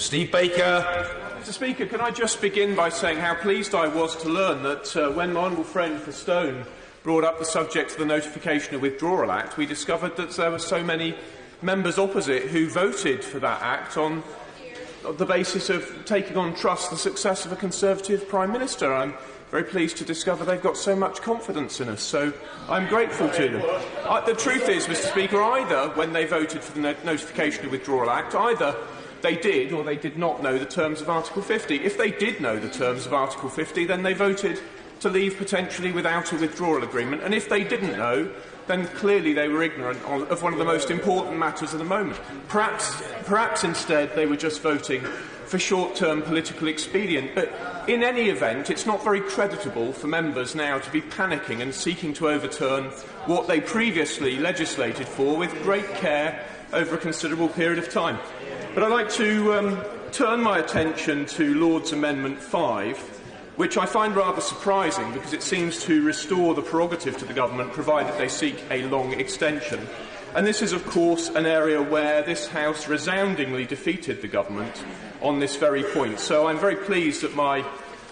Steve Baker. Mr Speaker, can I just begin by saying how pleased I was to learn that when my honourable friend for Stone brought up the subject of the Notification of Withdrawal Act, we discovered that there were so many members opposite who voted for that Act on the basis of taking on trust the success of a Conservative Prime Minister. I'm very pleased to discover they've got so much confidence in us, so I'm grateful to them. The truth is, Mr Speaker, either when they voted for the Notification of Withdrawal Act, either they did or they did not know the terms of Article 50. If they did know the terms of Article 50, then they voted to leave potentially without a withdrawal agreement, and if they didn't know, then clearly they were ignorant of one of the most important matters of the moment. Perhaps instead they were just voting for short-term political expedient. But in any event, it's not very creditable for members now to be panicking and seeking to overturn what they previously legislated for with great care over a considerable period of time. But I'd like to turn my attention to Lord's Amendment 5, which I find rather surprising because it seems to restore the prerogative to the government provided they seek a long extension. And this is, of course, an area where this House resoundingly defeated the government on this very point. So I'm very pleased that my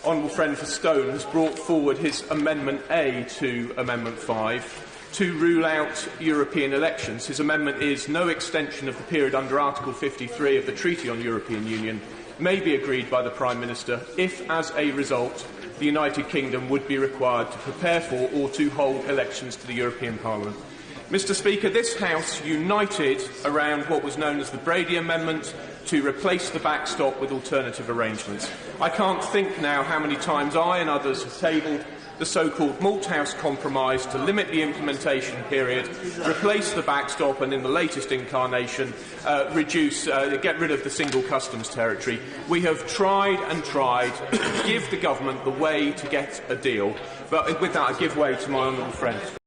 honourable friend for Stone has brought forward his Amendment A to Amendment 5 to rule out European elections. His amendment is no extension of the period under Article 53 of the Treaty on European Union may be agreed by the Prime Minister if, as a result, the United Kingdom would be required to prepare for or to hold elections to the European Parliament. Mr Speaker, this House united around what was known as the Brady Amendment to replace the backstop with alternative arrangements. I can't think now how many times I and others have tabled the so-called Malthouse Compromise to limit the implementation period, replace the backstop and, in the latest incarnation, get rid of the single customs territory. We have tried and tried to give the government the way to get a deal, but with that I give way to my honourable friend.